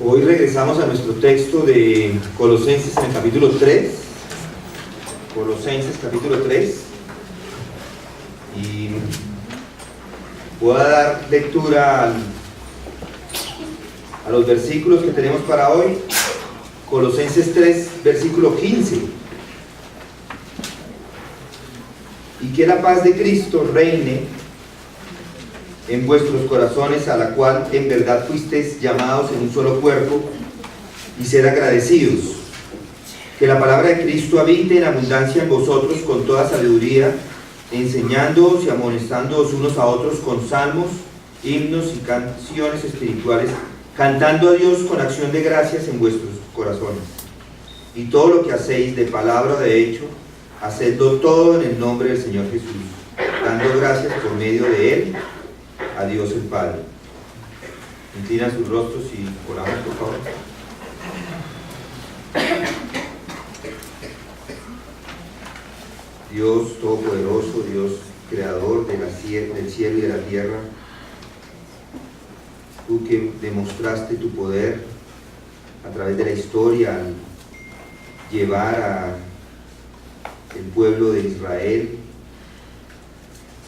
Hoy regresamos a nuestro texto de Colosenses en el capítulo 3. Colosenses capítulo 3. Y voy a dar lectura a los versículos que tenemos para hoy. Colosenses 3, versículo 15. Y que la paz de Cristo reine en vuestros corazones, a la cual en verdad fuisteis llamados en un solo cuerpo, y ser agradecidos. Que la palabra de Cristo habite en abundancia en vosotros con toda sabiduría, enseñándoos y amonestándoos unos a otros con salmos, himnos y canciones espirituales, cantando a Dios con acción de gracias en vuestros corazones. Y todo lo que hacéis de palabra o de hecho, hacedlo todo en el nombre del Señor Jesús, dando gracias por medio de Él a Dios el Padre. Inclina sus rostros y oramos, por favor. Dios Todopoderoso, Dios Creador del cielo y de la tierra, tú que demostraste tu poder a través de la historia al llevar al pueblo de Israel,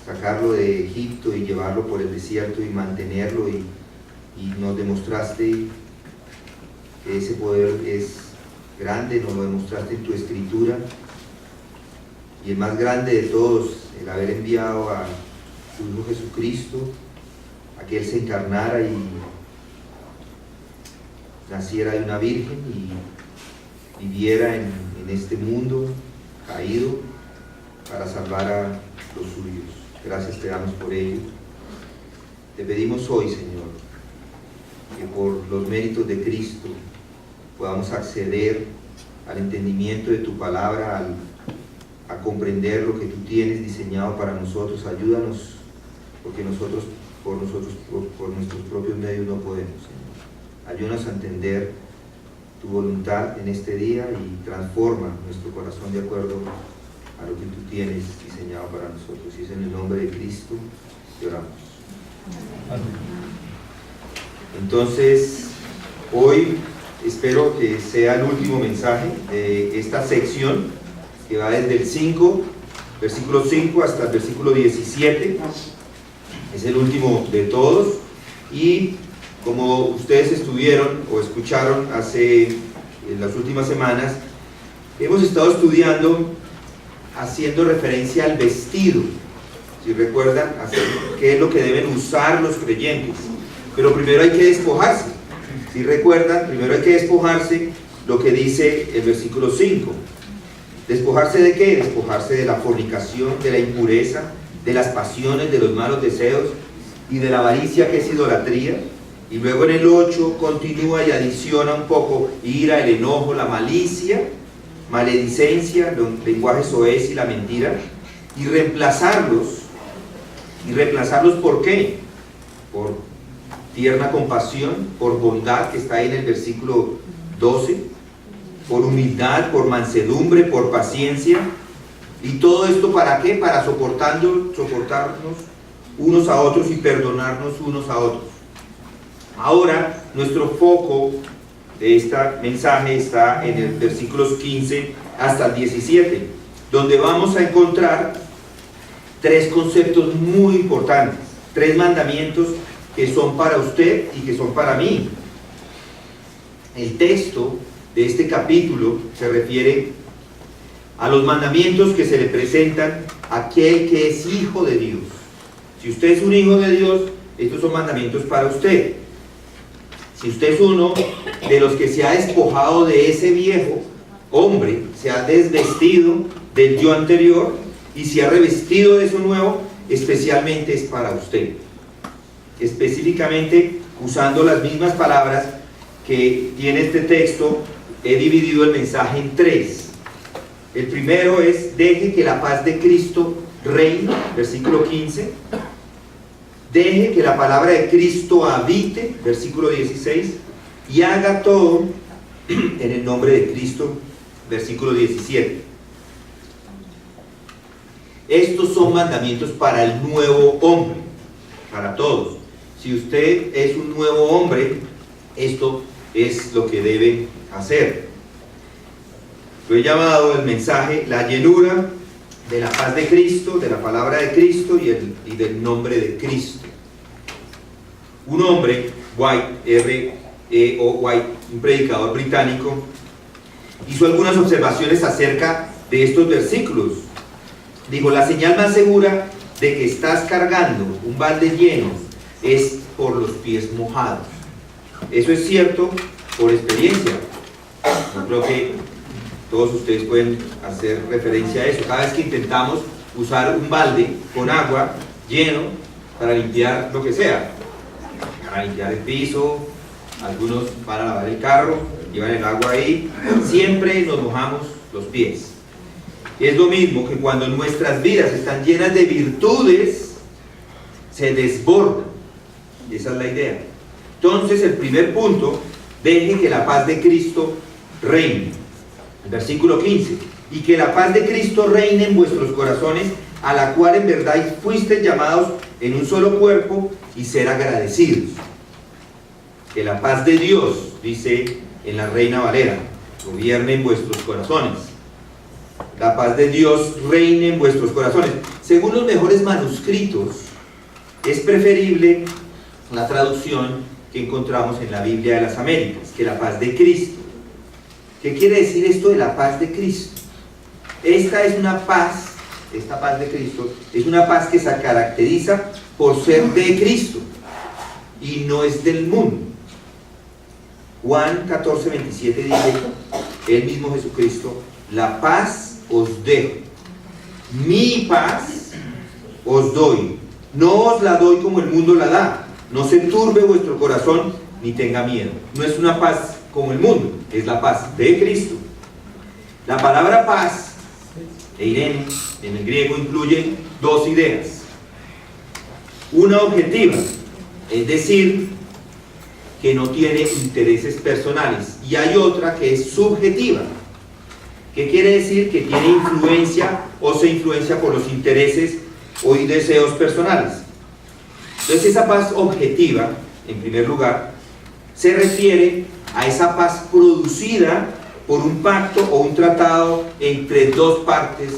sacarlo de Egipto y llevarlo por el desierto y mantenerlo, y nos demostraste que ese poder es grande, nos lo demostraste en tu escritura, y el más grande de todos, el haber enviado a tu Hijo Jesucristo a que Él se encarnara y naciera de una virgen y viviera en este mundo caído para salvar a los suyos. Gracias te damos por ello. Te pedimos hoy, Señor, que por los méritos de Cristo podamos acceder al entendimiento de tu palabra, a comprender lo que tú tienes diseñado para nosotros. Ayúdanos, porque nosotros por nuestros propios medios no podemos, Señor. Ayúdanos a entender tu voluntad en este día y transforma nuestro corazón de acuerdo a lo que tú tienes diseñado para nosotros. Y es en el nombre de Cristo que oramos. Amén. Entonces, hoy espero que sea el último mensaje de esta sección, que va desde el 5, versículo 5 hasta el versículo 17. Es el último de todos, y como ustedes estuvieron o escucharon en las últimas semanas, hemos estado estudiando haciendo referencia al vestido. Si recuerdan, qué es lo que deben usar los creyentes. Pero primero hay que despojarse. Si recuerdan, primero hay que despojarse, lo que dice el versículo 5. ¿Despojarse de qué? Despojarse de la fornicación, de la impureza, de las pasiones, de los malos deseos y de la avaricia, que es idolatría. Y luego en el 8 continúa y adiciona un poco: ira, el enojo, la malicia, maledicencia, lenguaje soez y la mentira. Y reemplazarlos ¿por qué? Por tierna compasión, por bondad, que está ahí en el versículo 12, por humildad, por mansedumbre, por paciencia. ¿Y todo esto para qué? Para soportarnos unos a otros y perdonarnos unos a otros. Ahora, nuestro foco de este mensaje está en el versículos 15 hasta el 17, donde vamos a encontrar tres conceptos muy importantes, tres mandamientos que son para usted y que son para mí. El texto de este capítulo se refiere a los mandamientos que se le presentan a aquel que es hijo de Dios. Si usted es un hijo de Dios, estos son mandamientos para usted. Si usted es uno de los que se ha despojado de ese viejo hombre, se ha desvestido del yo anterior y se ha revestido de eso nuevo, especialmente es para usted. Específicamente, usando las mismas palabras que tiene este texto, he dividido el mensaje en tres. El primero es: deje que la paz de Cristo reine, versículo 15. Deje que la palabra de Cristo habite, versículo 16. Y haga todo en el nombre de Cristo, versículo 17. Estos son mandamientos para el nuevo hombre, para todos. Si usted es un nuevo hombre, esto es lo que debe hacer. Lo he llamado el mensaje la llenura de la paz de Cristo, de la palabra de Cristo y del nombre de Cristo. Un hombre, White, R.E.O. White, un predicador británico, hizo algunas observaciones acerca de estos versículos. Dijo: la señal más segura de que estás cargando un balde lleno es por los pies mojados. Eso es cierto por experiencia. Yo creo que todos ustedes pueden hacer referencia a eso. Cada vez que intentamos usar un balde con agua lleno para limpiar lo que sea, para limpiar el piso, algunos van a lavar el carro, llevan el agua ahí, siempre nos mojamos los pies. Es lo mismo que cuando nuestras vidas están llenas de virtudes, se desbordan. Esa es la idea. Entonces, el primer punto: deje que la paz de Cristo reine. El versículo 15: y que la paz de Cristo reine en vuestros corazones, a la cual en verdad fuisteis llamados en un solo cuerpo, y ser agradecidos. Que la paz de Dios, dice en la Reina Valera, gobierne en vuestros corazones. La paz de Dios reine en vuestros corazones. Según los mejores manuscritos, es preferible la traducción que encontramos en la Biblia de las Américas, que la paz de Cristo. ¿Qué quiere decir esto de la paz de Cristo? Esta paz de Cristo es una paz que se caracteriza por ser de Cristo y no es del mundo. Juan 14:27 dice, el mismo Jesucristo: la paz os dejo, mi paz os doy, no os la doy como el mundo la da. No se turbe vuestro corazón ni tenga miedo. No es una paz como el mundo, es la paz de Cristo. La palabra paz, eirene, en el griego incluye dos ideas. Una objetiva, es decir, que no tiene intereses personales, y hay otra que es subjetiva. ¿Qué quiere decir? Que tiene influencia o se influencia por los intereses o deseos personales. Entonces, esa paz objetiva, en primer lugar, se refiere a esa paz producida por un pacto o un tratado entre dos partes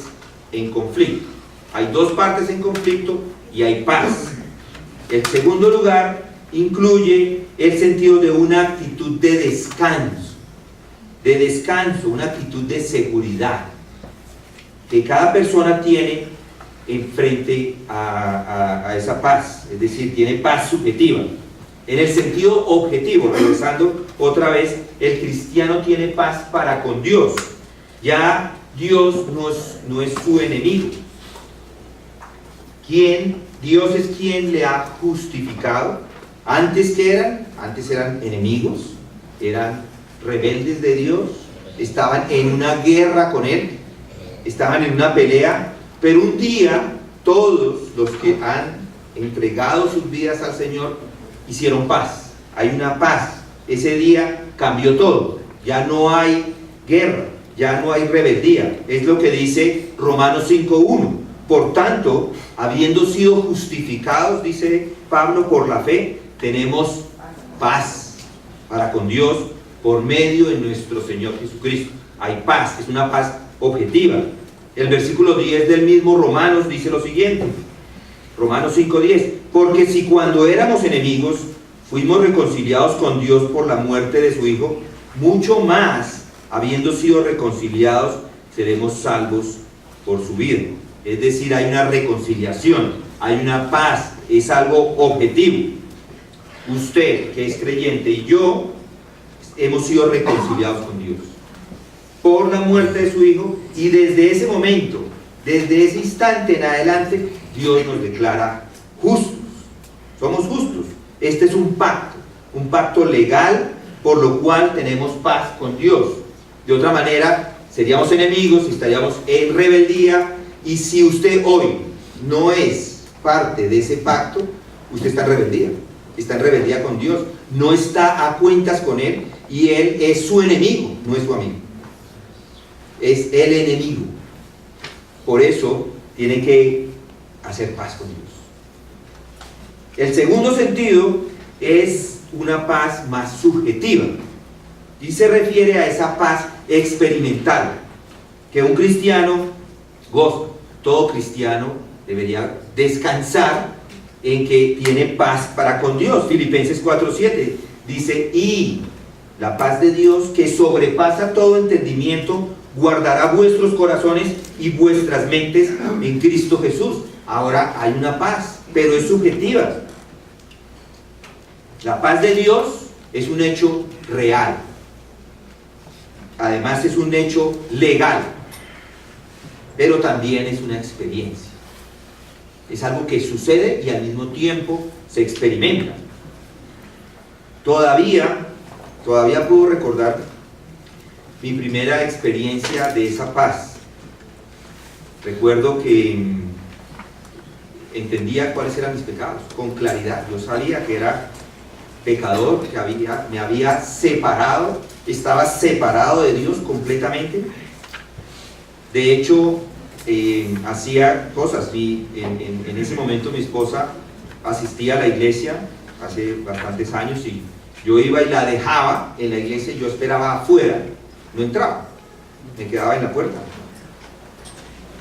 en conflicto. Hay dos partes en conflicto y hay paz. El segundo lugar incluye el sentido de una actitud de descanso, una actitud de seguridad que cada persona tiene en frente a esa paz, es decir, tiene paz subjetiva. En el sentido objetivo, regresando otra vez, el cristiano tiene paz para con Dios. Ya Dios no es su enemigo. Dios es quien le ha justificado. Antes eran enemigos, eran rebeldes de Dios, estaban en una guerra con Él, estaban en una pelea, pero un día todos los que han entregado sus vidas al Señor hicieron paz. Hay una paz. Ese día cambió todo. Ya no hay guerra, ya no hay rebeldía. Es lo que dice Romanos 5:1. Por tanto, habiendo sido justificados, dice Pablo, por la fe, tenemos paz para con Dios por medio de nuestro Señor Jesucristo. Hay paz, es una paz objetiva. El versículo 10 del mismo Romanos dice lo siguiente, Romanos 5:10: porque si cuando éramos enemigos fuimos reconciliados con Dios por la muerte de su Hijo, mucho más, habiendo sido reconciliados, seremos salvos por su vida. Es decir, hay una reconciliación, hay una paz, es algo objetivo. Usted, que es creyente, y yo hemos sido reconciliados con Dios por la muerte de su Hijo, y desde ese momento, desde ese instante en adelante, Dios nos declara justos. Somos justos. Este es un pacto legal, por lo cual tenemos paz con Dios. De otra manera, seríamos enemigos, estaríamos en rebeldía, y si usted hoy no es parte de ese pacto, usted está en rebeldía con Dios, no está a cuentas con Él, y Él es su enemigo, no es su amigo. Es el enemigo. Por eso tiene que hacer paz con Dios. El segundo sentido es una paz más subjetiva. y se refiere a esa paz experimental que un cristiano goza. Todo cristiano debería descansar en que tiene paz para con Dios. Filipenses 4:7 dice: y la paz de Dios, que sobrepasa todo entendimiento, guardará vuestros corazones y vuestras mentes en Cristo Jesús. Ahora hay una paz, pero es subjetiva. La paz de Dios es un hecho real. Además es un hecho legal, pero también es una experiencia. Es algo que sucede y al mismo tiempo se experimenta. Todavía puedo recordar mi primera experiencia de esa paz. Recuerdo que entendía cuáles eran mis pecados con claridad. Yo sabía que era pecador, que me había separado, estaba separado de Dios completamente. De hecho, hacía cosas. En ese momento mi esposa asistía a la iglesia hace bastantes años y yo iba y la dejaba en la iglesia y yo esperaba afuera, no entraba, me quedaba en la puerta.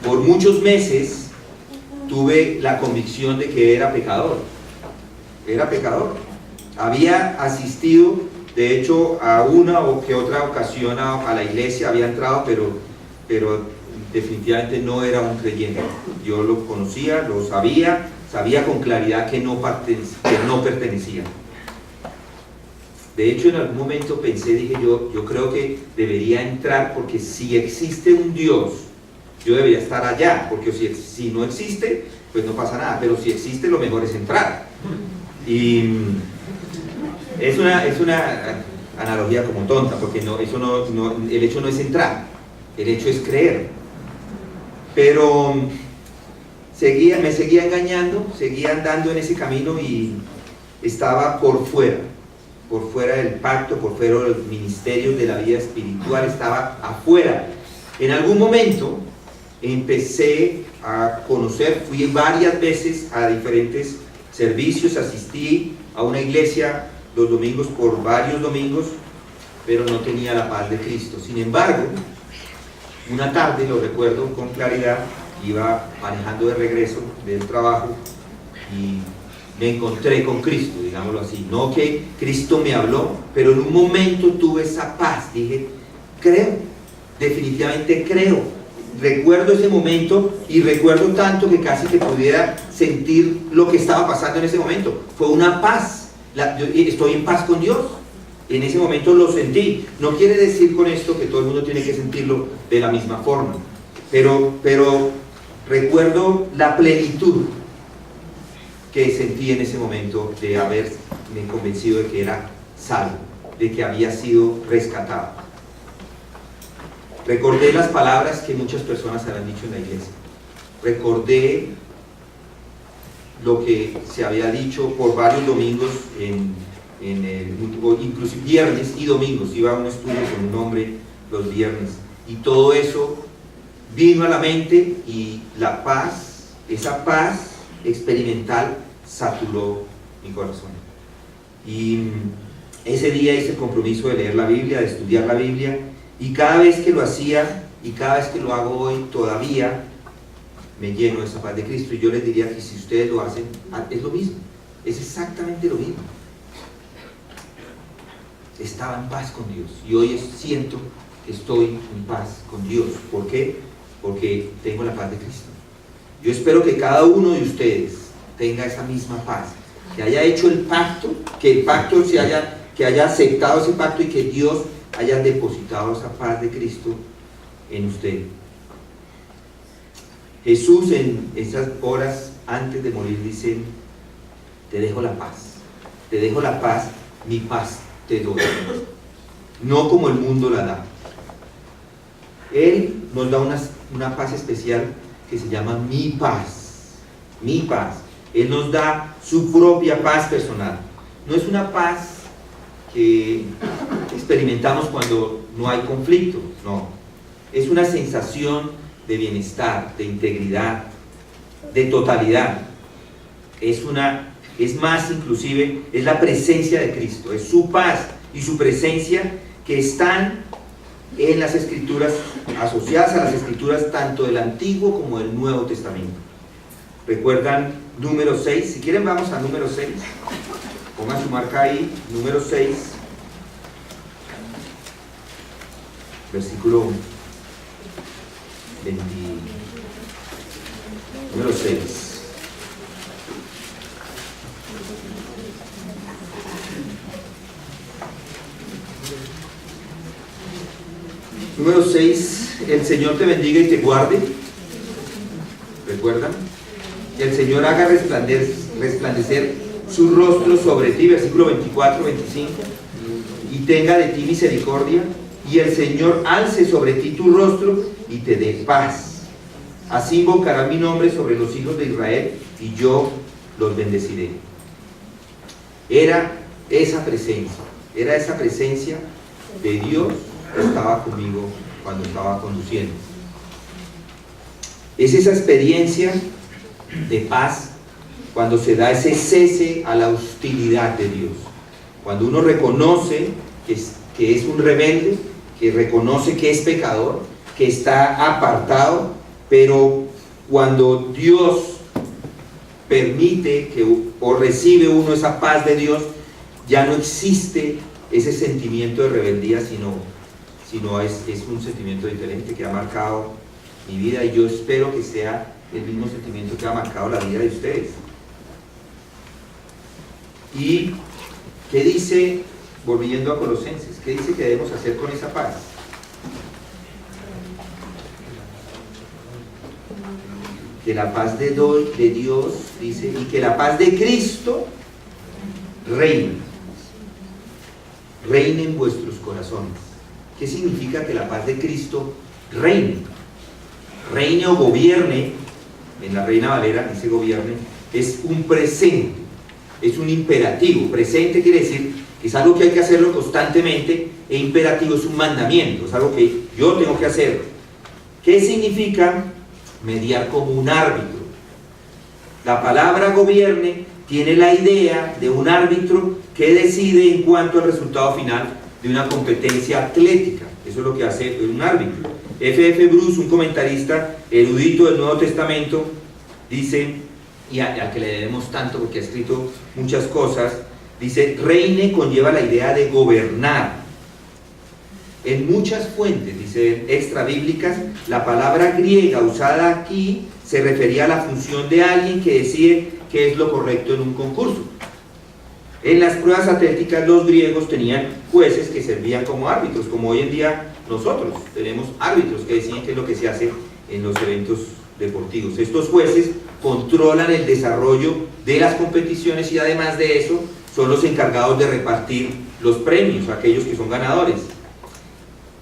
Por muchos meses tuve la convicción de que era pecador. Era pecador. Había asistido, de hecho, a una o que otra ocasión a la iglesia, había entrado, pero definitivamente no era un creyente. Yo lo conocía, lo sabía con claridad que no pertenecía. De hecho, en algún momento pensé, dije yo creo que debería entrar, porque si existe un Dios, yo debería estar allá, porque si no existe, pues no pasa nada, pero si existe, lo mejor es entrar. Y es una analogía como tonta, porque el hecho no es entrar, el hecho es creer. Pero me seguía engañando, seguía andando en ese camino y estaba por fuera del pacto, por fuera de los ministerios de la vida espiritual, estaba afuera. En algún momento empecé a conocer, fui varias veces a diferentes servicios, asistí a una iglesia los domingos por varios domingos, pero no tenía la paz de Cristo. Sin embargo, una tarde, lo recuerdo con claridad, iba manejando de regreso del trabajo y me encontré con Cristo, digámoslo así. No que Cristo me habló, pero en un momento tuve esa paz. Dije, creo, definitivamente creo. Recuerdo ese momento y recuerdo tanto que casi que pudiera sentir lo que estaba pasando en ese momento. Fue una paz. Yo estoy en paz con Dios. En ese momento lo sentí. No quiere decir con esto que todo el mundo tiene que sentirlo de la misma forma, pero recuerdo la plenitud que sentí en ese momento de haberme convencido de que era salvo, de que había sido rescatado. Recordé las palabras que muchas personas habían dicho en la iglesia. Recordé lo que se había dicho por varios domingos, inclusive viernes y domingos. Iba a un estudio con un hombre los viernes. Y todo eso vino a la mente y la paz, esa paz experimental saturó mi corazón. Y ese día hice el compromiso de leer la Biblia, de estudiar la Biblia, y cada vez que lo hacía y cada vez que lo hago hoy todavía me lleno de esa paz de Cristo. Y yo les diría que si ustedes lo hacen, es lo mismo, es exactamente lo mismo. Estaba en paz con Dios y hoy siento que estoy en paz con Dios. ¿Por qué? Porque tengo la paz de Cristo. Yo espero que cada uno de ustedes tenga esa misma paz, que haya hecho el pacto, que el pacto que haya aceptado ese pacto y que Dios haya depositado esa paz de Cristo en usted. Jesús en esas horas antes de morir dice: te dejo la paz, mi paz te doy, no como el mundo la da. Él nos da una paz especial que se llama mi paz, mi paz. Él nos da su propia paz personal. No es una paz que experimentamos cuando no hay conflicto, no. Es una sensación de bienestar, de integridad, de totalidad. Es más, inclusive, es la presencia de Cristo, es su paz y su presencia que están en las Escrituras, asociadas a las Escrituras tanto del Antiguo como del Nuevo Testamento. ¿Recuerdan número 6? Si quieren vamos a número 6. Pongan su marca ahí, número 6, versículo 20, número 6. Número 6, el Señor te bendiga y te guarde. ¿Recuerdan? El Señor haga resplandecer su rostro sobre ti, versículo 24, 25, y tenga de ti misericordia, y el Señor alce sobre ti tu rostro y te dé paz. Así invocará mi nombre sobre los hijos de Israel, y yo los bendeciré. Era esa presencia de Dios que estaba conmigo cuando estaba conduciendo. Es esa experiencia de paz cuando se da ese cese a la hostilidad de Dios, cuando uno reconoce que es un rebelde, que reconoce que es pecador, que está apartado, pero cuando Dios permite o recibe uno esa paz de Dios, ya no existe ese sentimiento de rebeldía, sino es un sentimiento diferente que ha marcado mi vida, y yo espero que sea el mismo sentimiento que ha marcado la vida de ustedes. ¿Y qué dice, volviendo a Colosenses, qué dice que debemos hacer con esa paz? Que la paz de Dios, dice, y que la paz de Cristo reine en vuestros corazones. ¿Qué significa que la paz de Cristo reine? Reine o gobierne, en la Reina Valera dice gobierne, es un presente, es un imperativo. Presente quiere decir que es algo que hay que hacerlo constantemente, e imperativo es un mandamiento, es algo que yo tengo que hacer. ¿Qué significa? Mediar como un árbitro. La palabra gobierne tiene la idea de un árbitro que decide en cuanto al resultado final de una competencia atlética. Eso es lo que hace un árbitro. F.F. Bruce, un comentarista erudito del Nuevo Testamento, dice, y al que le debemos tanto porque ha escrito muchas cosas, dice, reine conlleva la idea de gobernar. En muchas fuentes, dice, extrabíblicas, la palabra griega usada aquí se refería a la función de alguien que decide qué es lo correcto en un concurso. En las pruebas atléticas los griegos tenían jueces que servían como árbitros, como hoy en día nosotros tenemos árbitros que deciden qué es lo que se hace en los eventos deportivos. Estos jueces controlan el desarrollo de las competiciones y además de eso son los encargados de repartir los premios a aquellos que son ganadores.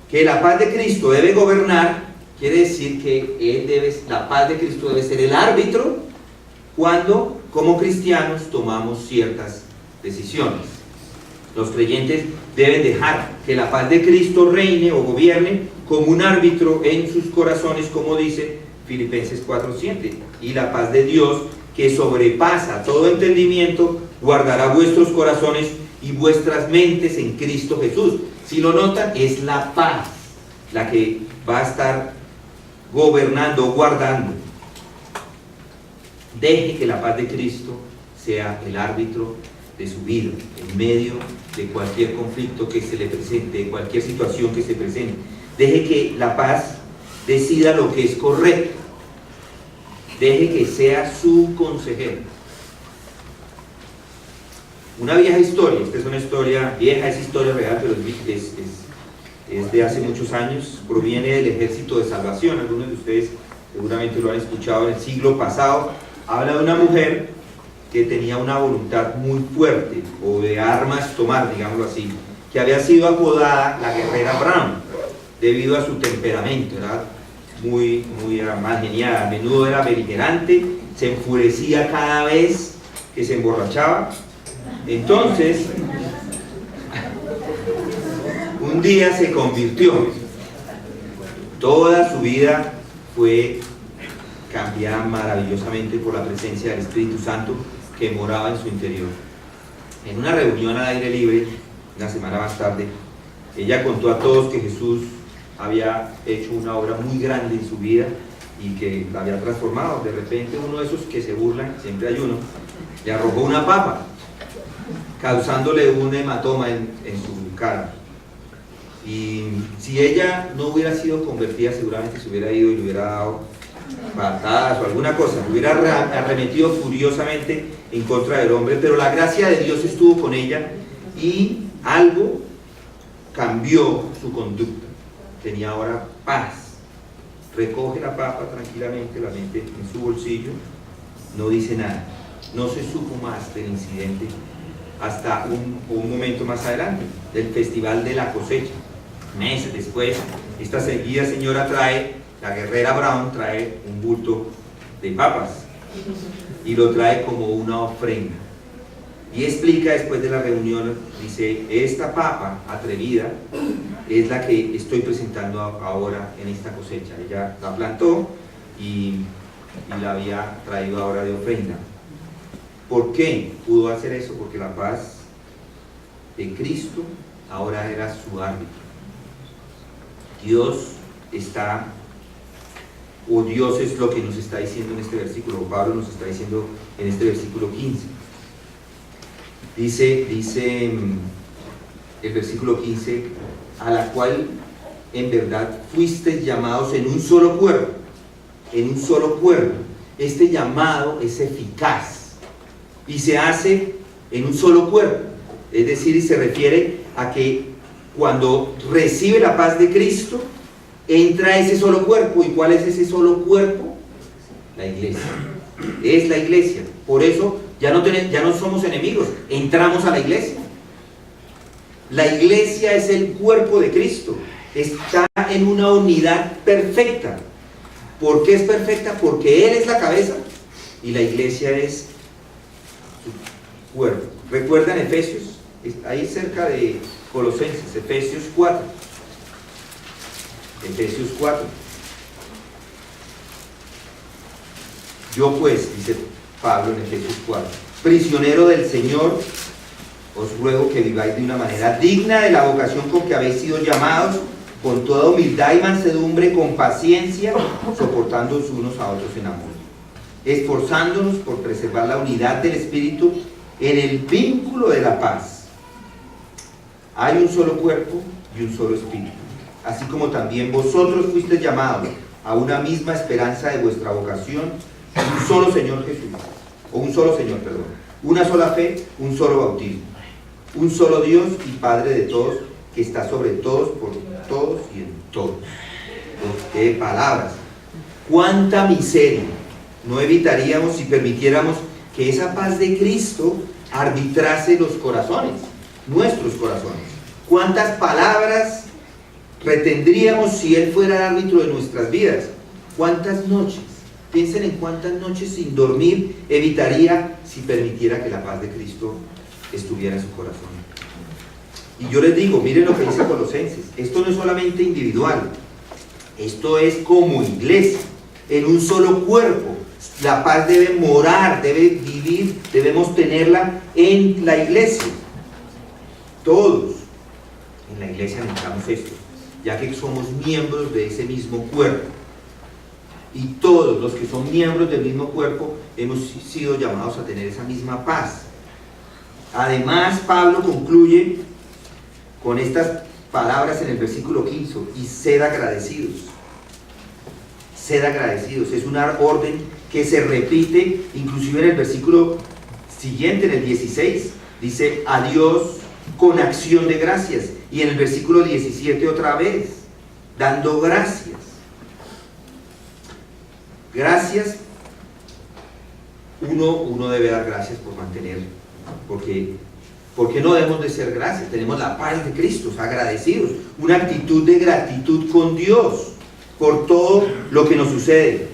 Que la paz de Cristo debe gobernar quiere decir que la paz de Cristo debe ser el árbitro cuando como cristianos tomamos ciertas decisiones. Los creyentes deben dejar que la paz de Cristo reine o gobierne como un árbitro en sus corazones, como dice Filipenses 4:7, y la paz de Dios, que sobrepasa todo entendimiento, guardará vuestros corazones y vuestras mentes en Cristo Jesús. Si lo notan, es la paz la que va a estar gobernando, guardando. Deje que la paz de Cristo sea el árbitro de su vida, en medio de cualquier conflicto que se le presente, de cualquier situación que se presente. Deje que la paz decida lo que es correcto. Deje que sea su consejero. Una vieja historia, esta es una historia vieja, es historia real, pero es de hace muchos años, proviene del Ejército de Salvación. Algunos de ustedes seguramente lo han escuchado. En el siglo pasado habla de una mujer que tenía una voluntad muy fuerte, o de armas tomar, digámoslo así, que había sido apodada la guerrera Brown, debido a su temperamento. Era muy mal geniada, a menudo era beligerante, se enfurecía cada vez que se emborrachaba. Entonces, un día se convirtió. Toda su vida fue cambiada maravillosamente por la presencia del Espíritu Santo que moraba en su interior. En una reunión al aire libre, una semana más tarde, Ella contó a todos que Jesús había hecho una obra muy grande en su vida y que la había transformado. De repente uno de esos que se burlan, siempre hay uno, le arrojó una papa, causándole un hematoma en su cara. Y si ella no hubiera sido convertida, seguramente se hubiera ido y le hubiera dado patadas o alguna cosa, le hubiera arremetido furiosamente en contra del hombre, pero la gracia de Dios estuvo con ella y algo cambió su conducta. Tenía ahora paz. Recoge la papa tranquilamente, la mete en su bolsillo, no dice nada. No se supo más del incidente hasta un momento más adelante, del Festival de la Cosecha. Meses después, esta seguida señora la guerrera Brown trae un bulto de papas y lo trae como una ofrenda. Y explica después de la reunión, dice, esta papa atrevida es la que estoy presentando ahora en esta cosecha. Ella la plantó y la había traído ahora de ofrenda. ¿Por qué pudo hacer eso? Porque la paz de Cristo ahora era su árbitro. Dios está, o Dios es lo que nos está diciendo en este versículo, o Pablo nos está diciendo en este versículo 15. Dice el versículo 15, a la cual en verdad fuisteis llamados en un solo cuerpo, en un solo cuerpo. Este llamado es eficaz y se hace en un solo cuerpo, es decir, y se refiere a que cuando recibe la paz de Cristo, entra a ese solo cuerpo. ¿Y cuál es ese solo cuerpo? La iglesia. Es la iglesia. Por eso ya no somos enemigos, entramos a la iglesia. La iglesia es el cuerpo de Cristo, está en una unidad perfecta. ¿Por qué es perfecta? Porque Él es la cabeza y la iglesia es su cuerpo. ¿Recuerdan Efesios? Ahí cerca de Colosenses, Efesios 4. Efesios 4. Yo pues, dice Pablo en Efesios 4, prisionero del Señor, os ruego que viváis de una manera digna de la vocación con que habéis sido llamados, con toda humildad y mansedumbre, con paciencia, soportándoos unos a otros en amor, esforzándonos por preservar la unidad del Espíritu en el vínculo de la paz. Hay un solo cuerpo y un solo Espíritu, así como también vosotros fuisteis llamados a una misma esperanza de vuestra vocación, un solo Señor Jesús, una sola fe, un solo bautismo, un solo Dios y Padre de todos, que está sobre todos, por todos y en todos. ¡Qué palabras! ¡Cuánta miseria no evitaríamos si permitiéramos que esa paz de Cristo arbitrase los corazones, nuestros corazones! ¿Cuántas palabras retendríamos si Él fuera el árbitro de nuestras vidas? ¿Cuántas noches? Piensen en cuántas noches sin dormir evitaría si permitiera que la paz de Cristo estuviera en su corazón. Y yo les digo, miren lo que dice Colosenses, esto no es solamente individual, esto es como iglesia, en un solo cuerpo. La paz debe morar, debe vivir, debemos tenerla en la iglesia. Todos en la iglesia necesitamos esto, ya que somos miembros de ese mismo cuerpo. Y todos los que son miembros del mismo cuerpo hemos sido llamados a tener esa misma paz. Además, Pablo concluye con estas palabras en el versículo 15, y sed agradecidos. Sed agradecidos, es una orden que se repite inclusive en el versículo siguiente, en el 16, dice a Dios con acción de gracias, y en el versículo 17 otra vez, dando gracias. Gracias, uno debe dar gracias por mantener, porque no debemos de ser gracias, tenemos la paz de Cristo, agradecidos, una actitud de gratitud con Dios por todo lo que nos sucede.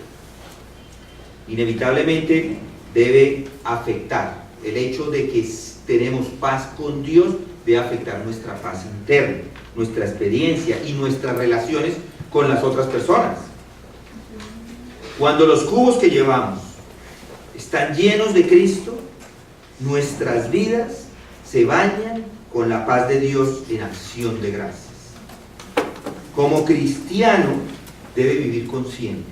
Inevitablemente debe afectar, el hecho de que tenemos paz con Dios debe afectar nuestra paz interna, nuestra experiencia y nuestras relaciones con las otras personas. Cuando los cubos que llevamos están llenos de Cristo, nuestras vidas se bañan con la paz de Dios en acción de gracias. como cristiano, debe vivir consciente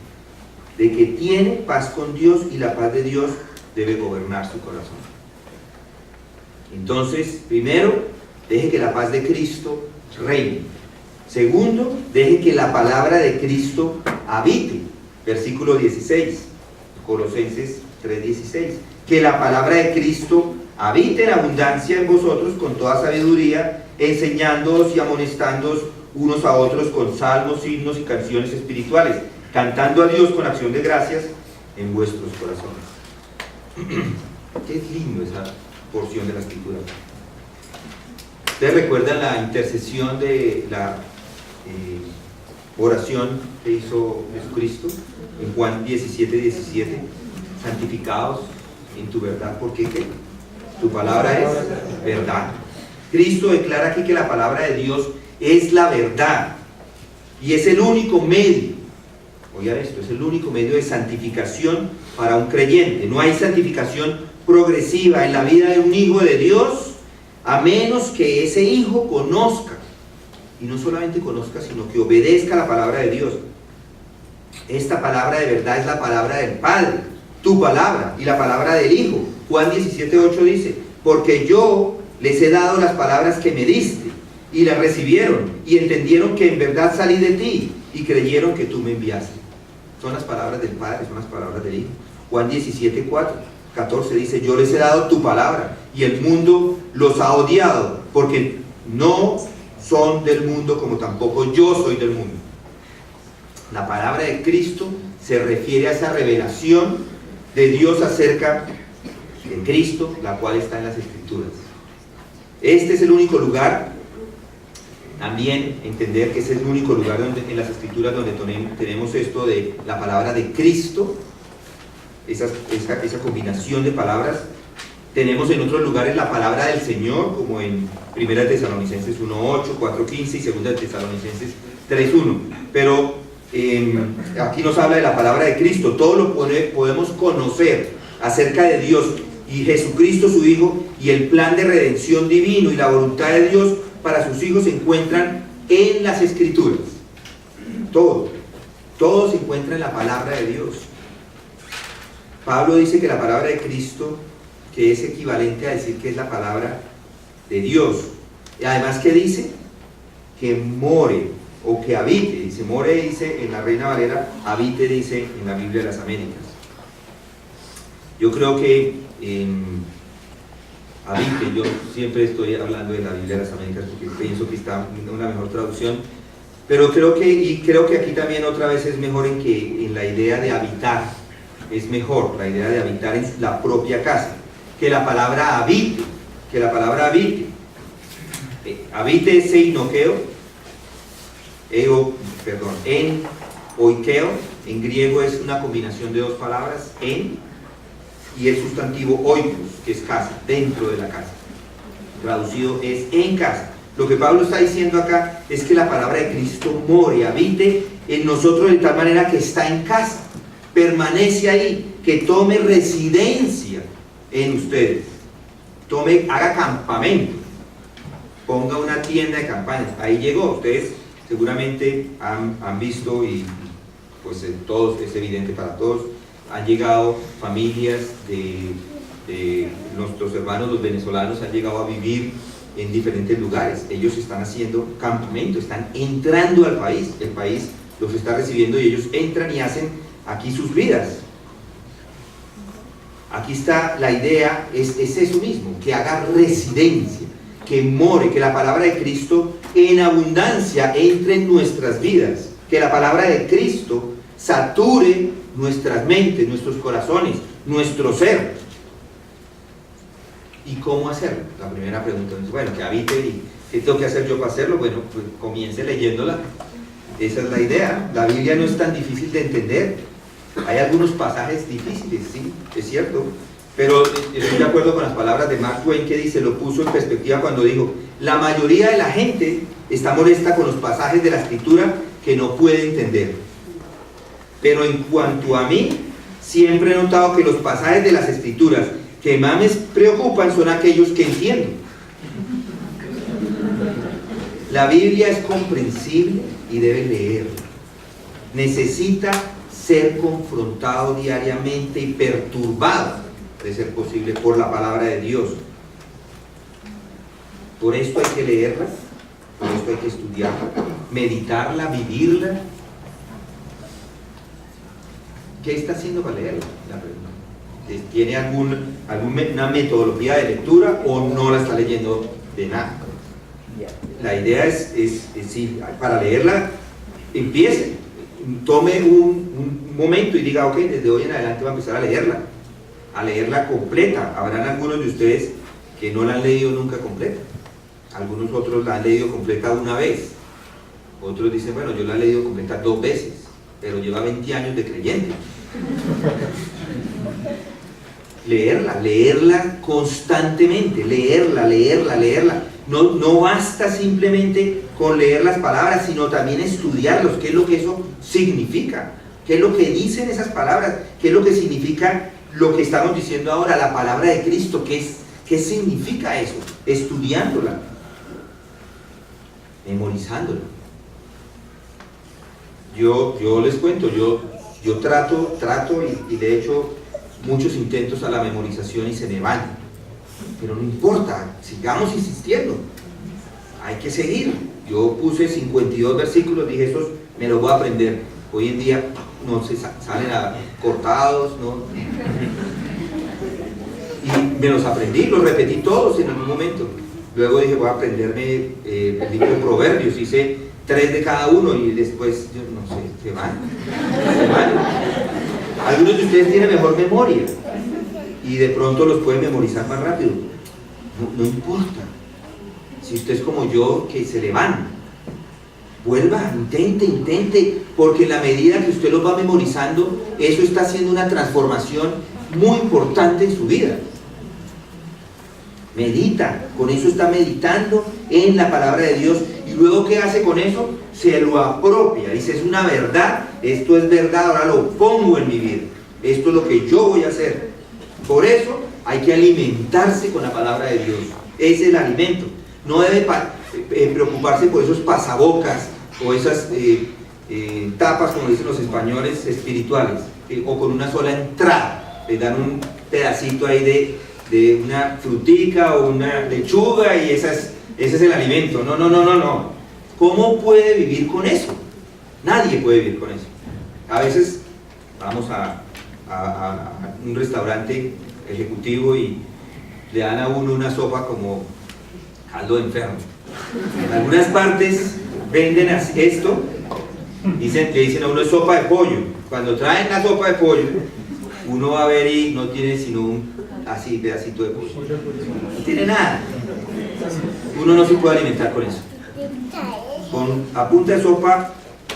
de que tiene paz con Dios y la paz de Dios debe gobernar su corazón. Entonces, primero, deje que la paz de Cristo reine. Segundo, deje que la palabra de Cristo habite. Versículo 16, Colosenses 3:16. Que la palabra de Cristo habite en abundancia en vosotros con toda sabiduría, enseñándoos y amonestándoos unos a otros con salmos, himnos y canciones espirituales, cantando a Dios con acción de gracias en vuestros corazones. Qué lindo esa porción de la Escritura. ¿Ustedes recuerdan la intercesión de la oración que hizo Jesucristo en Juan 17:17? Santificados en tu verdad, porque ¿qué? Tu palabra es verdad. Cristo declara aquí que la palabra de Dios es la verdad y es el único medio, oigan esto, es el único medio de santificación para un creyente. No hay santificación progresiva en la vida de un hijo de Dios a menos que ese hijo conozca, y no solamente conozca, sino que obedezca la palabra de Dios. Esta palabra de verdad es la palabra del Padre, tu palabra, y la palabra del Hijo. Juan 17:8 dice: porque yo les he dado las palabras que me diste, y las recibieron, y entendieron que en verdad salí de ti, y creyeron que tú me enviaste. Son las palabras del Padre, son las palabras del Hijo. Juan 17:14 dice: yo les he dado tu palabra, y el mundo los ha odiado, porque no son del mundo, como tampoco yo soy del mundo. La palabra de Cristo se refiere a esa revelación de Dios acerca de Cristo, la cual está en las Escrituras. Este es el único lugar, también entender que ese es el único lugar en las Escrituras donde tenemos esto de la palabra de Cristo, esa combinación de palabras. Tenemos en otros lugares la palabra del Señor, como en 1 Tesalonicenses 1:8, 4:15 y 2 Tesalonicenses 3:1. Pero aquí nos habla de la palabra de Cristo. Todo lo podemos conocer acerca de Dios y Jesucristo su Hijo, y el plan de redención divino y la voluntad de Dios para sus hijos se encuentran en las Escrituras. Todo se encuentra en la palabra de Dios. Pablo dice que la palabra de Cristo, que es equivalente a decir que es la palabra de Dios. Y además, ¿qué dice? Que more o que habite. Dice more, dice en la Reina Valera, habite dice en la Biblia de las Américas. Yo creo que habite, yo siempre estoy hablando de la Biblia de las Américas porque pienso que está una mejor traducción, pero creo que aquí también otra vez es mejor en la idea de habitar. Es mejor la idea de habitar en la propia casa, que la palabra habite, habite es einoqueo, en oikeo, en griego es una combinación de dos palabras, en, y el sustantivo oikos, que es casa, dentro de la casa, traducido es en casa. Lo que Pablo está diciendo acá es que la palabra de Cristo more, habite en nosotros de tal manera que está en casa, permanece ahí, que tome residencia en ustedes, haga campamento, ponga una tienda de campaña. Ahí llegó. Ustedes seguramente han visto, y pues todos, es evidente para todos, han llegado familias de nuestros hermanos los venezolanos, han llegado a vivir en diferentes lugares. Ellos están haciendo campamento, están entrando al país, el país los está recibiendo y ellos entran y hacen aquí sus vidas. Aquí está la idea, es eso mismo, que haga residencia, que more, que la palabra de Cristo en abundancia entre en nuestras vidas, que la palabra de Cristo sature nuestras mentes, nuestros corazones, nuestro ser. ¿Y cómo hacerlo? La primera pregunta es, bueno, que habite, y ¿qué tengo que hacer yo para hacerlo? Bueno, pues comience leyéndola. Esa es la idea. La Biblia no es tan difícil de entender. Hay algunos pasajes difíciles, sí, es cierto, pero estoy de acuerdo con las palabras de Mark Twain, que dice, lo puso en perspectiva cuando dijo: la mayoría de la gente está molesta con los pasajes de la Escritura que no puede entender, pero en cuanto a mí, siempre he notado que los pasajes de las Escrituras que más me preocupan son aquellos que entiendo. La Biblia es comprensible y debe leerla. Necesita ser confrontado diariamente y perturbado, de ser posible, por la palabra de Dios. Por esto hay que leerla, por esto hay que estudiarla, meditarla, vivirla. ¿Qué está haciendo para leerla? La pregunta. ¿Tiene alguna metodología de lectura o no la está leyendo de nada? La idea es sí, para leerla, empiece, tome un momento y diga, ok, desde hoy en adelante voy a empezar a leerla completa. Habrán algunos de ustedes que no la han leído nunca completa, algunos otros la han leído completa una vez, otros dicen, bueno, yo la he leído completa 2 veces, pero lleva 20 años de creyente. Leerla constantemente, leerla. No basta simplemente con leer las palabras, sino también estudiarlos, qué es lo que eso significa, qué es lo que dicen esas palabras, qué es lo que significa lo que estamos diciendo ahora, la palabra de Cristo, qué significa eso, estudiándola, memorizándola. Yo les cuento, yo trato y de hecho muchos intentos a la memorización y se me van, pero no importa, sigamos insistiendo, hay que seguir. Yo puse 52 versículos, dije, esos me los voy a aprender. Hoy en día no se salen cortados, ¿no? Y me los aprendí, los repetí todos en algún momento. Luego dije, voy a aprenderme el libro de Proverbios, hice 3 de cada uno y después, yo no sé, se van. Algunos de ustedes tienen mejor memoria y de pronto los pueden memorizar más rápido. No importa. Si usted es como yo, que se le van. Vuelva, intente, porque en la medida que usted los va memorizando, eso está haciendo una transformación muy importante en su vida. Medita, con eso está meditando en la palabra de Dios. Y luego, ¿qué hace con eso? Se lo apropia, dice, es una verdad, esto es verdad, ahora lo pongo en mi vida, esto es lo que yo voy a hacer. Por eso hay que alimentarse con la palabra de Dios, ese es el alimento. No debe preocuparse por esos pasabocas o esas tapas, como dicen los españoles, espirituales, o con una sola entrada, le dan un pedacito ahí de una frutica o una lechuga y ese es el alimento. No. ¿Cómo puede vivir con eso? Nadie puede vivir con eso. A veces vamos a un restaurante ejecutivo y le dan a uno una sopa como caldo de enfermo. En algunas partes venden esto, le dicen a uno sopa de pollo. Cuando traen la sopa de pollo, uno va a ver y no tiene sino un así pedacito de pollo. No tiene nada. Uno no se puede alimentar con eso. A punta de sopa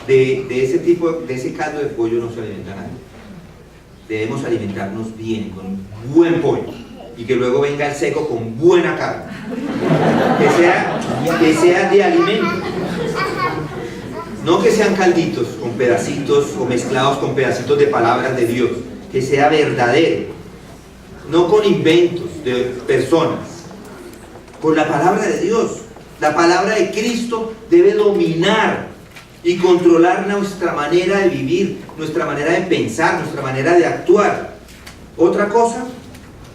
de ese tipo, de ese caldo de pollo no se alimenta nadie. Debemos alimentarnos bien, con buen pollo, y que luego venga el seco con buena carne, que sea de alimento, no que sean calditos con pedacitos o mezclados con pedacitos de palabras de Dios, que sea verdadero, no con inventos de personas, con la palabra de Dios. La palabra de Cristo debe dominar y controlar nuestra manera de vivir, nuestra manera de pensar, nuestra manera de actuar. Otra cosa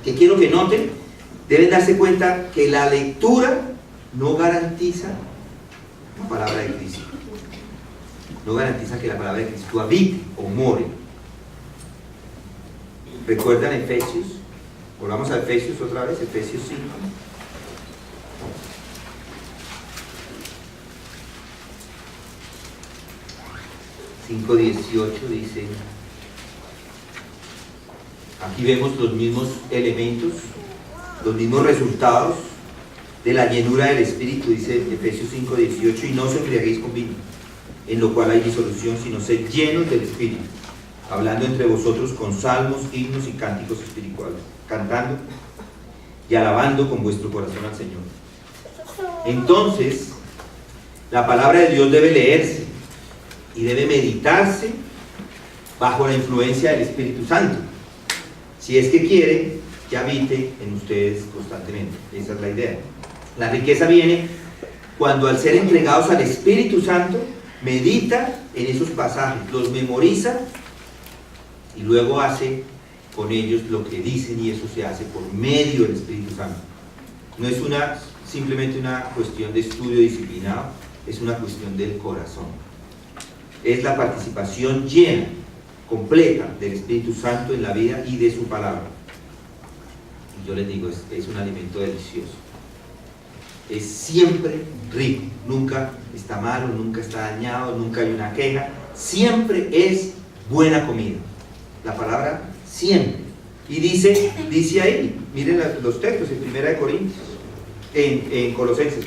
que quiero que noten, deben darse cuenta que la lectura no garantiza la palabra de Cristo. No garantiza que la palabra de Cristo habite o more. ¿Recuerdan Efesios? Volvamos a Efesios otra vez, Efesios 5. 5:18 dice, aquí vemos los mismos elementos, los mismos resultados de la llenura del Espíritu, dice Efesios 5:18, y no os embriaguéis con vino, en lo cual hay disolución, sino sed llenos del Espíritu, hablando entre vosotros con salmos, himnos y cánticos espirituales, cantando y alabando con vuestro corazón al Señor. Entonces, la palabra de Dios debe leerse y debe meditarse bajo la influencia del Espíritu Santo, si es que quiere que habite en ustedes constantemente. Esa es la idea. La riqueza viene cuando al ser entregados al Espíritu Santo, medita en esos pasajes, los memoriza y luego hace con ellos lo que dicen, y eso se hace por medio del Espíritu Santo. No es simplemente una cuestión de estudio disciplinado, es una cuestión del corazón. Es la participación llena, completa del Espíritu Santo en la vida y de su palabra. Y yo les digo, es un alimento delicioso. Es siempre rico, nunca está malo, nunca está dañado, nunca hay una queja, siempre es buena comida. La palabra siempre. Y dice ahí, miren los textos en 1 Corintios, en Colosenses,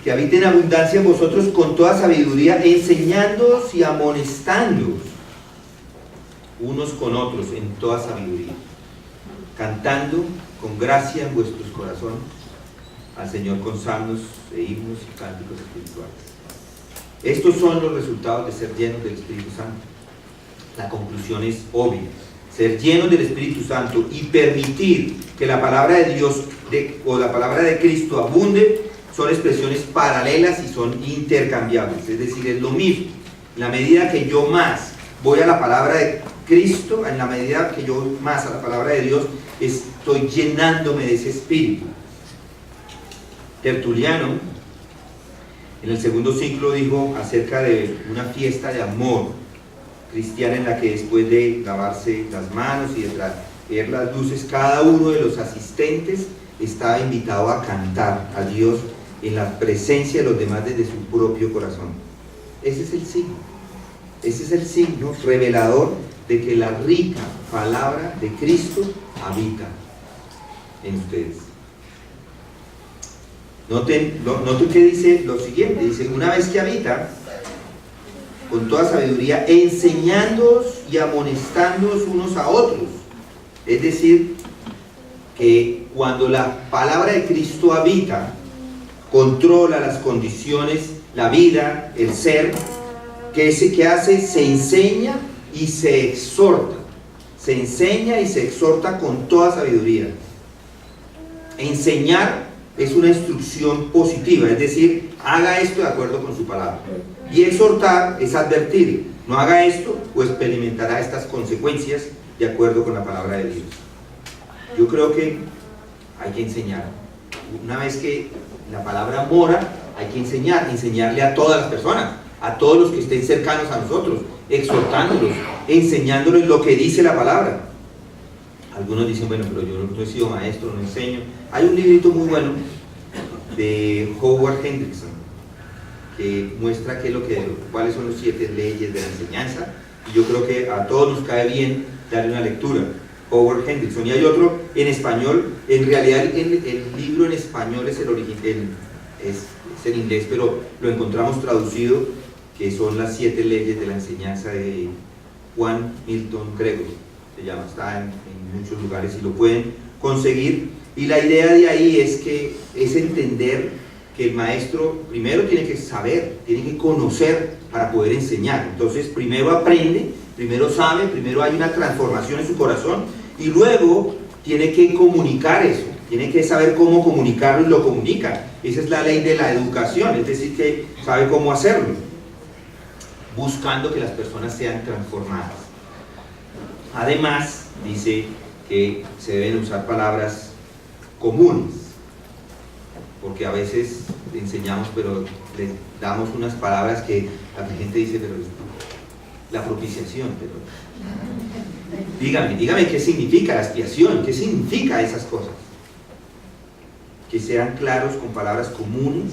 que habite en abundancia en vosotros con toda sabiduría, enseñándoos y amonestándoos unos con otros en toda sabiduría, cantando con gracia en vuestros corazones al Señor con salmos e himnos y cánticos espirituales. Estos son los resultados de ser llenos del Espíritu Santo. La conclusión es obvia: ser llenos del Espíritu Santo y permitir que la palabra de Dios o la palabra de Cristo abunde son expresiones paralelas y son intercambiables, es decir, es lo mismo. En la medida que yo más voy a la palabra de Cristo, en la medida que yo más a la palabra de Dios, estoy llenándome de ese espíritu. Tertuliano, en el segundo siglo, dijo acerca de una fiesta de amor cristiana en la que después de lavarse las manos y de traer las luces, cada uno de los asistentes estaba invitado a cantar a Dios en la presencia de los demás desde su propio corazón. Ese es el signo revelador de que la rica palabra de Cristo habita en ustedes. Noten que dice lo siguiente, dice: una vez que habita con toda sabiduría, enseñándoos y amonestándoos unos a otros. Es decir, que cuando la palabra de Cristo habita, controla las condiciones, la vida, el ser, ¿qué hace? Se enseña y se exhorta. Se enseña y se exhorta con toda sabiduría. Enseñar es una instrucción positiva, es decir, haga esto de acuerdo con su palabra. Y exhortar es advertir: no haga esto o experimentará estas consecuencias de acuerdo con la palabra de Dios. Yo creo que hay que enseñar. Una vez que la palabra mora, hay que enseñarle a todas las personas, a todos los que estén cercanos a nosotros, exhortándolos, enseñándoles lo que dice la palabra. Algunos dicen: bueno, pero yo no he sido maestro, no enseño. Hay un librito muy bueno de Howard Hendrickson que muestra cuáles son las 7 leyes de la enseñanza, y yo creo que a todos nos cae bien darle una lectura. Howard Hendrickson. Y hay otro en español. En realidad el libro en español es el original, es en inglés, pero lo encontramos traducido, que son las 7 leyes de la enseñanza de Juan Milton Gregory, se llama. Está en muchos lugares y lo pueden conseguir. Y la idea de ahí es entender que el maestro primero tiene que saber, tiene que conocer para poder enseñar. Entonces primero aprende, primero sabe, primero hay una transformación en su corazón, y luego tiene que comunicar eso, tiene que saber cómo comunicarlo y lo comunica. Esa es la ley de la educación, es decir, que sabe cómo hacerlo, buscando que las personas sean transformadas. Además, dice que se deben usar palabras comunes, porque a veces le enseñamos, pero le damos unas palabras que la gente dice: pero la propiciación, pero dígame qué significa la expiación, qué significa esas cosas. Que sean claros con palabras comunes,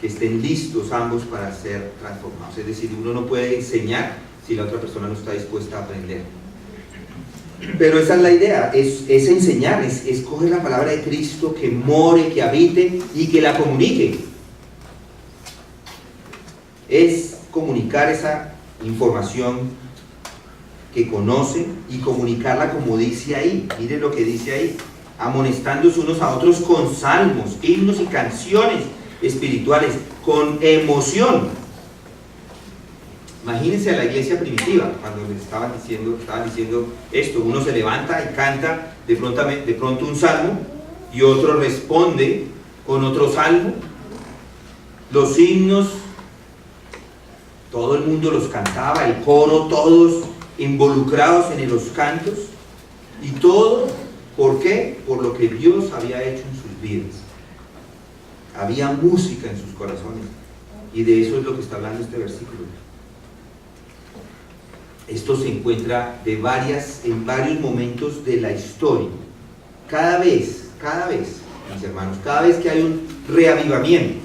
que estén listos ambos para ser transformados. Es decir, uno no puede enseñar si la otra persona no está dispuesta a aprender. Pero esa es la idea, es enseñar, es coger la palabra de Cristo, que more, que habite y que la comunique. Es comunicar esa información que conoce y comunicarla como dice ahí. Miren lo que dice ahí: amonestándose unos a otros con salmos, himnos y canciones espirituales, con emoción, Imagínense a la iglesia primitiva, cuando les estaban diciendo esto, uno se levanta y canta de pronto un salmo, y otro responde con otro salmo. Los himnos, todo el mundo los cantaba, el coro, todos involucrados en los cantos, y todo, ¿por qué? Por lo que Dios había hecho en sus vidas. Había música en sus corazones, y de eso es lo que está hablando este versículo. Esto se encuentra en varios momentos de la historia. Cada vez, mis hermanos, cada vez que hay un reavivamiento,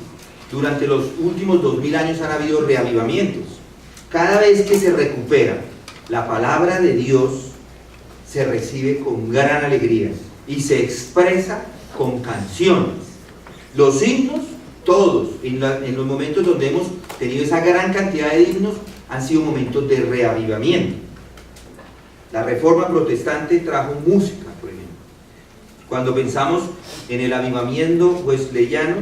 durante los últimos 2000 años han habido reavivamientos. Cada vez que se recupera la palabra de Dios, se recibe con gran alegría y se expresa con canciones. Los himnos, todos, en los momentos donde hemos tenido esa gran cantidad de himnos, han sido momentos de reavivamiento. La Reforma Protestante trajo música, por ejemplo. Cuando pensamos en el avivamiento wesleyano,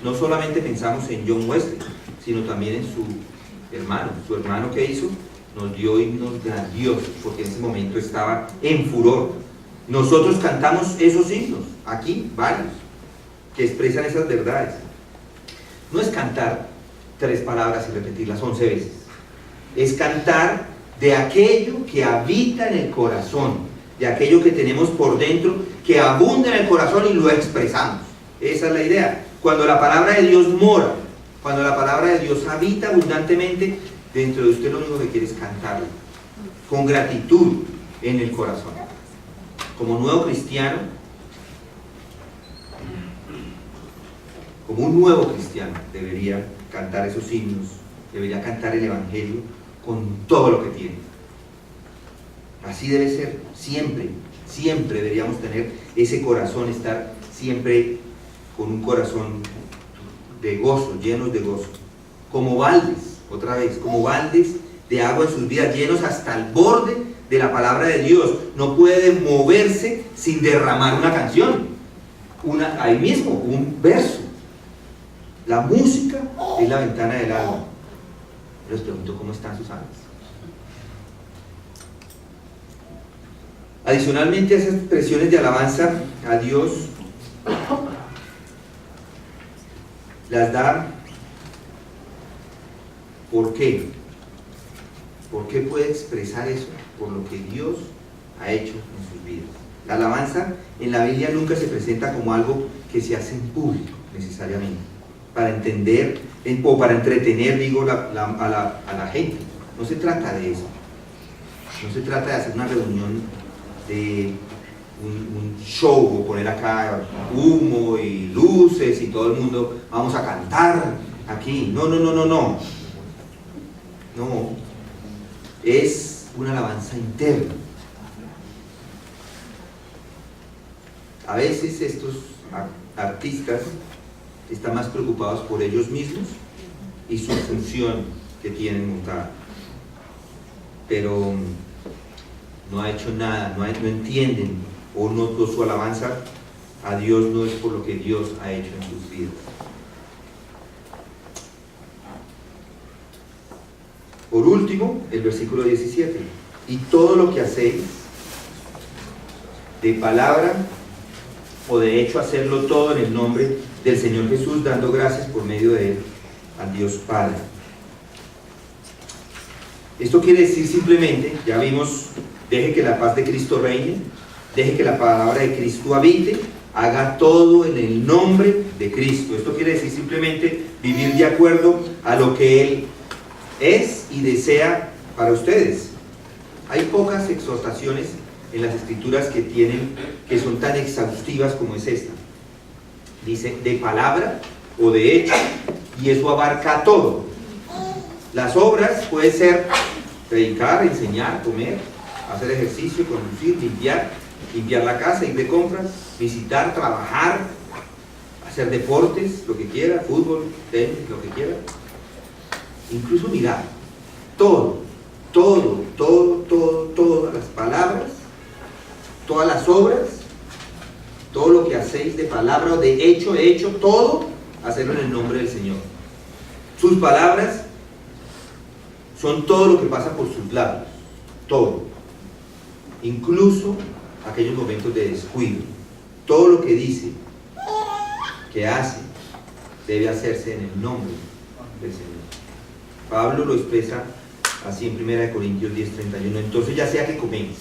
no solamente pensamos en John Wesley, sino también en su hermano que hizo, nos dio himnos grandiosos, porque en ese momento estaba en furor. Nosotros cantamos esos himnos, aquí varios, que expresan esas verdades. No es cantar 3 palabras y repetirlas 11 veces, es cantar de aquello que habita en el corazón, de aquello que tenemos por dentro, que abunda en el corazón y lo expresamos. Esa es la idea. Cuando la palabra de Dios mora, cuando la palabra de Dios habita abundantemente dentro de usted, lo único que quiere es cantarlo con gratitud en el corazón. Como nuevo cristiano, como un nuevo cristiano, debería cantar esos himnos, debería cantar el Evangelio con todo lo que tiene. Así debe ser siempre, siempre deberíamos tener ese corazón, estar siempre con un corazón de gozo, llenos de gozo, como baldes, otra vez, como baldes de agua en sus vidas, llenos hasta el borde de la palabra de Dios. No puede moverse sin derramar una canción, ahí mismo, un verso. La música es la ventana del alma. Les pregunto, ¿cómo están sus almas? Adicionalmente a esas expresiones de alabanza a Dios, las da. ¿Por qué? ¿Por qué puede expresar eso? Por lo que Dios ha hecho en sus vidas. La alabanza en la Biblia nunca se presenta como algo que se hace en público, necesariamente, para entender o para entretener, a la gente. No se trata de eso. No se trata de hacer una reunión de un show, o poner acá humo y luces y todo el mundo vamos a cantar aquí. No. No, es una alabanza interna. A veces estos artistas están más preocupados por ellos mismos y su función que tienen montada, pero no ha hecho nada, no entienden, o su alabanza a Dios no es por lo que Dios ha hecho en sus vidas. Por último, el versículo 17: y todo lo que hacéis, de palabra o de hecho, hacerlo todo en el nombre del Señor Jesús, dando gracias por medio de Él al Dios Padre. Esto quiere decir simplemente, ya vimos, deje que la paz de Cristo reine, deje que la palabra de Cristo habite, haga todo en el nombre de Cristo. Esto quiere decir simplemente vivir de acuerdo a lo que Él es y desea para ustedes. Hay pocas exhortaciones en las Escrituras que son tan exhaustivas como es esta. Dice de palabra o de hecho, y eso abarca todo. Las obras puede ser predicar, enseñar, comer, hacer ejercicio, conducir, limpiar la casa, ir de compras, visitar, trabajar, hacer deportes, lo que quiera, fútbol, tenis, lo que quiera, incluso mirar. Todas las palabras, todas las obras, todo lo que hacéis de palabra o de hecho, todo, hacerlo en el nombre del Señor. Sus palabras, son todo lo que pasa por sus labios, todo, incluso aquellos momentos de descuido. Todo lo que dice, que hace, debe hacerse en el nombre del Señor. Pablo lo expresa así en 1 Corintios 10:31. Entonces, ya sea que coméis,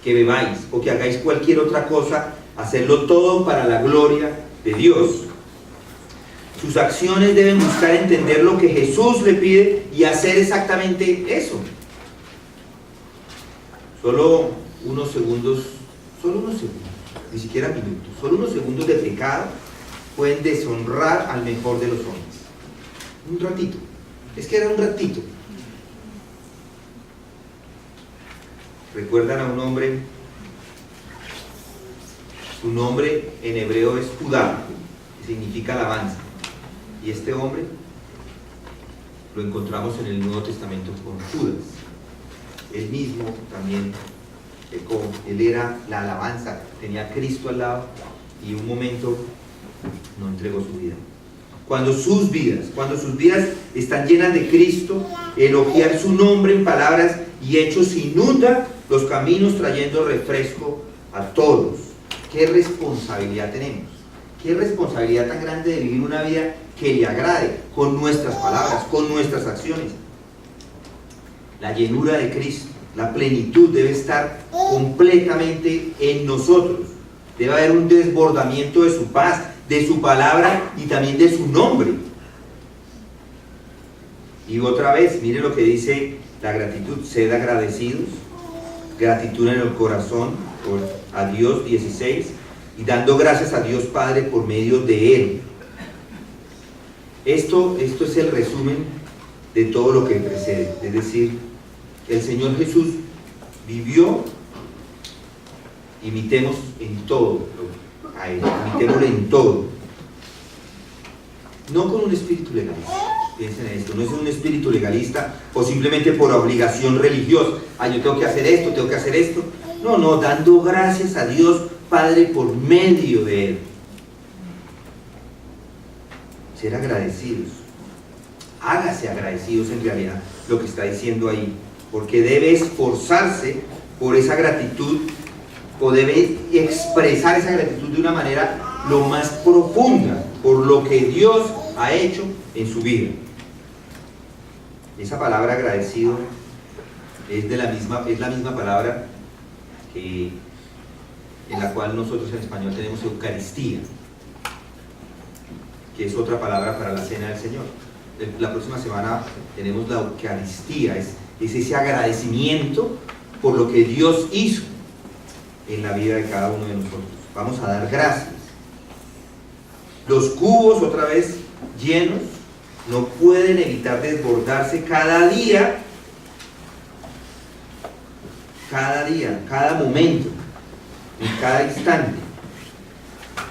que bebáis o que hagáis cualquier otra cosa, hacedlo todo para la gloria de Dios. Sus acciones deben buscar entender lo que Jesús le pide y hacer exactamente eso. Solo unos segundos, ni siquiera minutos, solo unos segundos de pecado pueden deshonrar al mejor de los hombres. Un ratito, es que era un ratito. ¿Recuerdan a un hombre? Su nombre en hebreo es Judá, que significa alabanza. Y este hombre lo encontramos en el Nuevo Testamento con Judas. Él mismo también pecó. Él era la alabanza, tenía a Cristo al lado y un momento no entregó su vida. Cuando sus vidas están llenas de Cristo, elogiar su nombre en palabras y hechos inunda los caminos, trayendo refresco a todos. ¿Qué responsabilidad tenemos? ¿Qué responsabilidad tan grande de vivir una vida que le agrade con nuestras palabras, con nuestras acciones? La llenura de Cristo, la plenitud debe estar completamente en nosotros. Debe haber un desbordamiento de su paz, de su palabra y también de su nombre. Y otra vez, mire lo que dice la gratitud: sed agradecidos, gratitud en el corazón a Dios, 16, y dando gracias a Dios Padre por medio de Él. Esto es el resumen de todo lo que precede. Es decir, el Señor Jesús vivió, imitemos en todo a Él, imitémosle en todo. No con un espíritu legalista. Piensen en esto, no es un espíritu legalista o simplemente por obligación religiosa. Yo tengo que hacer esto, tengo que hacer esto. No, dando gracias a Dios Padre por medio de Él. Ser agradecidos. Hágase agradecidos en realidad, lo que está diciendo ahí, porque debe esforzarse por esa gratitud, o debe expresar esa gratitud de una manera lo más profunda por lo que Dios ha hecho en su vida. Esa palabra agradecido es la misma palabra en la cual nosotros en español tenemos Eucaristía, que es otra palabra para la cena del Señor. La próxima semana tenemos la Eucaristía, es ese agradecimiento por lo que Dios hizo en la vida de cada uno de nosotros. Vamos a dar gracias. Los cubos, otra vez llenos, no pueden evitar desbordarse cada día, cada momento, en cada instante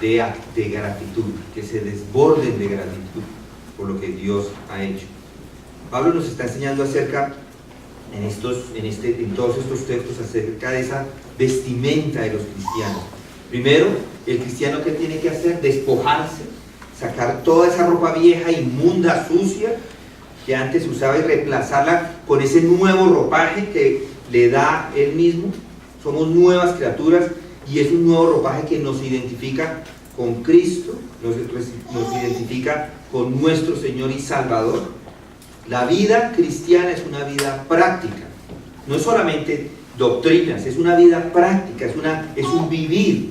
de gratitud, que se desborden de gratitud por lo que Dios ha hecho. Pablo nos está enseñando acerca, en todos estos textos, acerca de esa vestimenta de los cristianos. Primero, el cristiano, ¿qué tiene que hacer? Despojarse, sacar toda esa ropa vieja, inmunda, sucia, que antes usaba, y reemplazarla con ese nuevo ropaje que le da Él mismo. Somos nuevas criaturas y es un nuevo ropaje que nos identifica con Cristo, nos identifica con nuestro Señor y Salvador. La vida cristiana es una vida práctica, no es solamente doctrinas, es una vida práctica, es un vivir.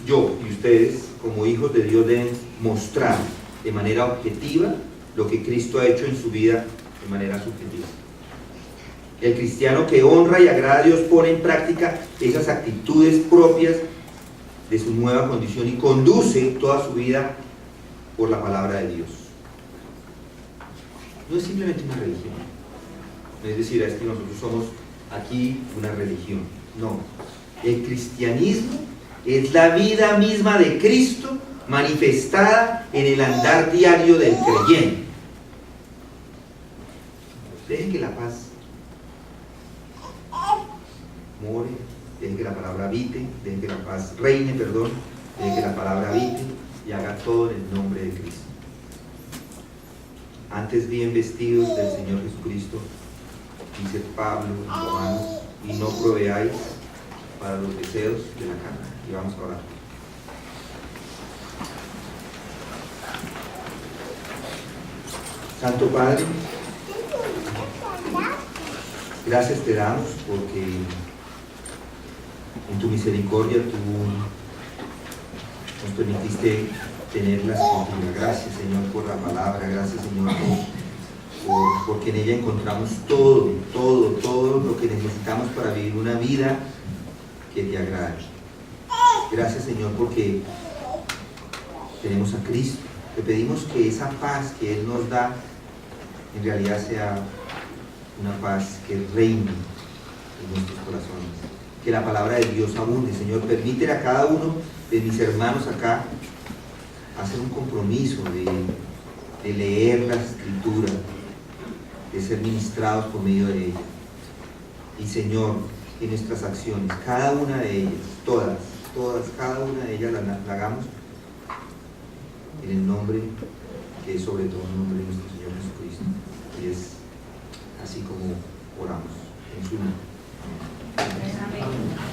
Yo y ustedes, como hijos de Dios, deben mostrar de manera objetiva lo que Cristo ha hecho en su vida de manera subjetiva. El cristiano que honra y agrada a Dios pone en práctica esas actitudes propias de su nueva condición y conduce toda su vida por la palabra de Dios. No es simplemente una religión, no es decir, es que nosotros somos aquí una religión. No, el cristianismo es la vida misma de Cristo manifestada en el andar diario del creyente. Dejen que la paz more, dejen que la palabra habite, dejen que la paz reine, dejen que la palabra habite y haga todo en el nombre de Cristo. antes bien vestidos del Señor Jesucristo, dice Pablo en Romanos, y no proveáis para los deseos de la carne. Y vamos a orar. Santo Padre, gracias te damos porque en tu misericordia tú nos permitiste tener la escritura. Gracias, Señor, por la palabra. Gracias, Señor, porque en ella encontramos todo lo que necesitamos para vivir una vida que te agrade. Gracias, Señor, porque tenemos a Cristo. Te pedimos que esa paz que Él nos da en realidad sea una paz que reine en nuestros corazones. Que la palabra de Dios abunde. Señor, permítele a cada uno de mis hermanos acá hacer un compromiso de leer la Escritura, de ser ministrados por medio de ella. Y Señor, en nuestras acciones, cada una de ellas, todas, cada una de ellas la hagamos en el nombre que es sobre todo el nombre de nuestro Señor Jesucristo. Y es así como oramos en su nombre. Amén.